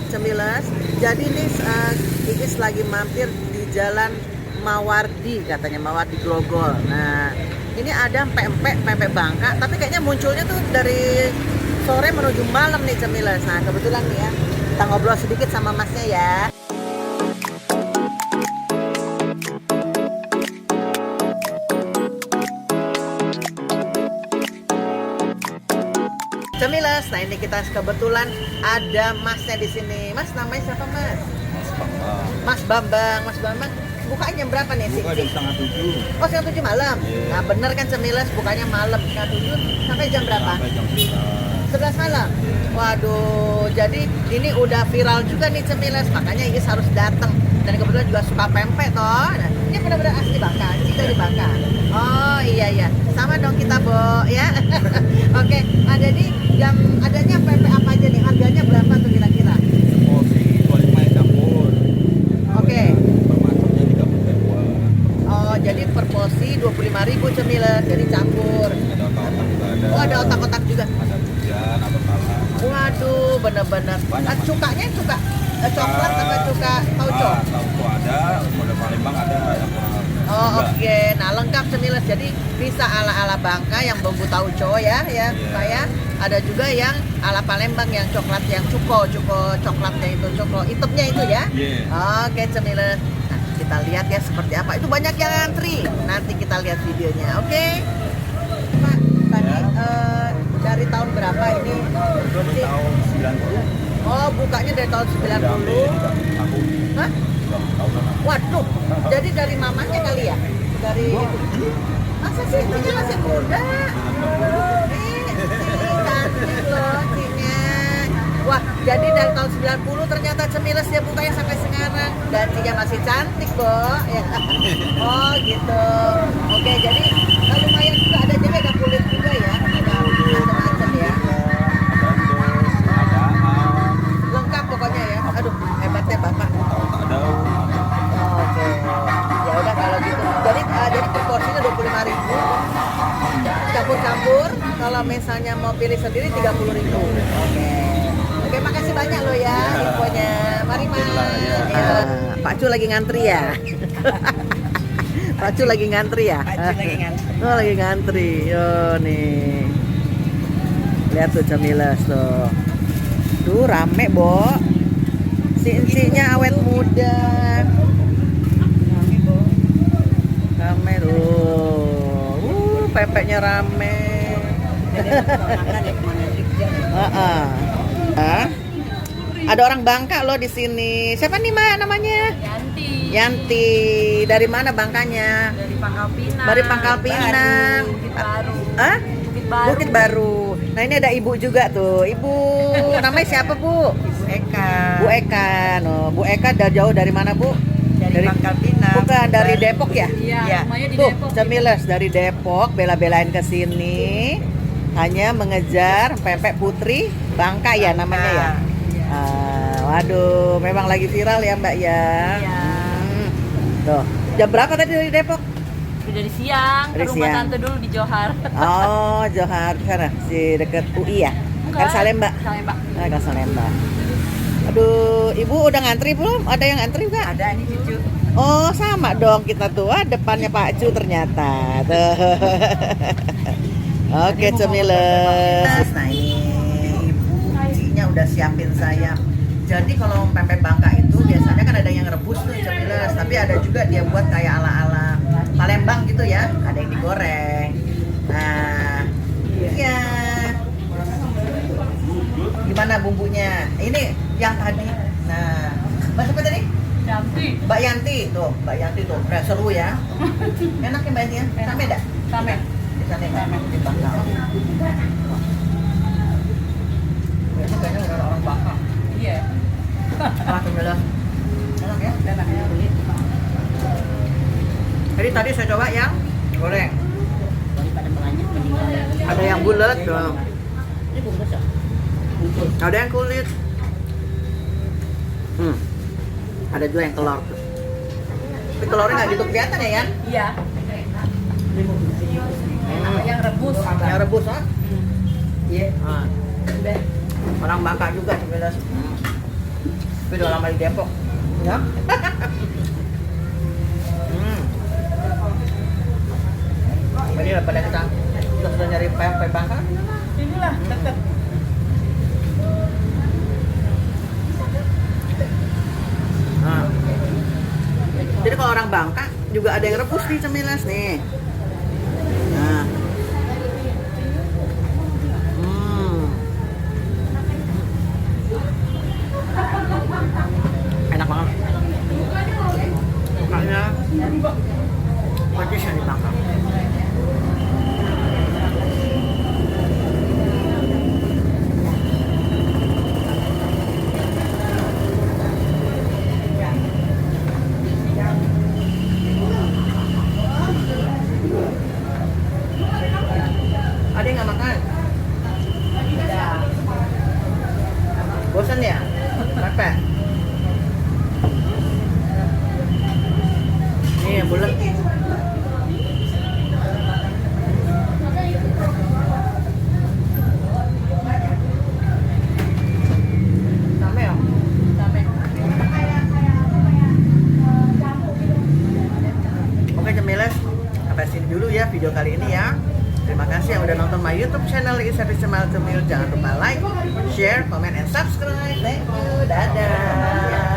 Cemilas. Jadi ini Kikis lagi mampir di Jalan Mawardi, katanya Mawardi Grogol. Nah, ini ada pempek Bangka, tapi kayaknya munculnya tuh dari sore menuju malam nih Cemilas. Nah, kebetulan nih ya, kita ngobrol sedikit sama masnya ya. Cemilas, nah ini kita kebetulan ada masnya di sini. Mas, namanya siapa mas? Mas Bambang. Mas Bambang, bukanya jam berapa nih sih? Buka jam setengah 7. Oh, setengah 7 malam? Yeah. Nah bener kan Cemilas, bukanya malam setengah 7 sampai jam berapa? Sampai jam 11 malam? Waduh, jadi ini udah viral juga nih Cemilas, makanya Iis harus datang. Dan kebetulan juga suka pempek toh. Nah, ini benar-benar asli Bangka, Cik dari Bangka. Oh iya, sama dong kita Bo ya. Oke, nah jadi yang adanya pempek apa aja nih? Harganya berapa tuh kira-kira? porsi 25 campur. Oke. Permasuknya 32. Oh, jadi per porsi 25.000 Cemilas, jadi campur. Ada otak-otak juga ada. Oh, ada otak-otak juga. Ada bujan atau pala. Waduh, bener-bener. Banyak, Mas. Cukanya cuka coklat apa cuka tauco? Tauco ada, model Palembang ada yang kurang. Oh, oke. Nah, lengkap Cemilas. Jadi bisa ala-ala Bangka yang bumbu tauco ya, saya. Ada juga yang ala Palembang yang coklat yang cuko coklatnya itu, cuko hitamnya itu ya. Yeah. Oke, Cemilas. Nah, kita lihat ya seperti apa. Itu banyak yang antri. Nanti kita lihat videonya. Oke. Pak, tadi dari tahun berapa ini? Dari tahun 90. Oh, bukanya dari tahun 90. Tahun. Hah? Waduh, jadi dari mamanya kali ya? Dari masa sih ibunya masih muda? Cantik loh Cinya. Wah, jadi dari tahun 90 ternyata Cemilas dia bukanya sampai sekarang. Dan Cinya masih cantik, Bo. Ya. Oh, gitu. Oke, jadi lumayan juga ada juga ada kulit juga ya. Ada macam-macam ya. Lengkap pokoknya ya. Aduh, hebatnya Bapak. Oke. Ya udah kalau gitu. Jadi per porsinya 25.000. Campur-campur. Kalau misalnya mau pilih sendiri 30.000. Oke, makasih banyak loh ya infonya. Mari Mas. Pak Cu lagi ngantri ya. Pak Cu lagi ngantri ya. Oh, lagi ngantri. Yo nih. Lihat tuh Cemilas tuh. Tuh rame, Bo. Si-nya awet muda. Rame tuh. Pempeknya rame. Ada orang Bangka loh di sini. Siapa nih Mbak namanya? Yanti. Dari mana Bangkanya? Dari Pangkal Pinang. Dari Pangkal Pinang. Bukit Baru. Hah? Bukit Baru. Bukit Baru. Nah ini ada ibu juga tuh. Ibu namanya siapa Bu? Eka. Bu Eka. No, Bu Eka dari jauh dari mana Bu? Dari Pangkal Pinang. Bukan dari Depok ya? Iya. Rumahnya di Depok. Cemilas dari Depok bela-belain ke sini hanya mengejar pempek putri Bangka ya namanya ya. Waduh, memang lagi viral ya Mbak ya. Iya. Tuh, jam berapa tadi dari Depok? Dari siang. Dari Ke rumah siang. tante dulu di Johar. Oh, Johar sana, si deket UI ya? Kan Salemba. Salemba. Kan Salemba. Aduh, Ibu udah ngantri belum? Ada yang ngantri nggak? Ada ini cucu. Oh, sama dong kita tuh. Depannya Pak Cu ternyata. Tuh. Oke, Cemilas. Nah, ini Ibu Cinya udah siapin saya. Jadi kalau pempek Bangka itu biasanya kan ada yang rebus tuh Cemilas, tapi ada juga dia buat kayak ala-ala Palembang gitu ya. Ada yang digoreng. Nah, iya. Gimana bumbunya? Ini yang tadi. Nah, Mbak siapa tadi? Yanti. Mbak Yanti tuh, Mbak Yanti tuh. Udah seru ya. Enak ya Mbak Yanti ya? Rame dah? Rame. Di sana ya? Di Bangka. Ini kayaknya udah orang Bangka. Iya. Wah, Cemilas. Enak ya? Enak ya. Jadi tadi saya coba yang goreng. Ada yang bulat dong. Ada yang kulit. Ada juga yang telur. Tapi telurnya nggak gitu kelihatan ya, Yan? Iya. Yang rebus. Yang rebus, ah? Iya. Orang Bangka juga Cemilas. Tapi udah lama di Depok. Ya. Ini pada kita sudah nyari pempek bakar. Inilah deket. Nah. Jadi kalau orang Bangka juga ada yang rebus nih cemilas nih. Nah. Enak banget. Sukanya pedes yang di Bangka. Ada yang nggak makan? Bosan ya? Capek? Nih yang bulat. Sampai ya? Sampai. Oke cemilas, sampai sini dulu ya video kali ini ya. Terima kasih yang udah nonton my YouTube channel Isa Smile to Meal. Jangan lupa like, share, comment, and subscribe. Thank you. Dadah.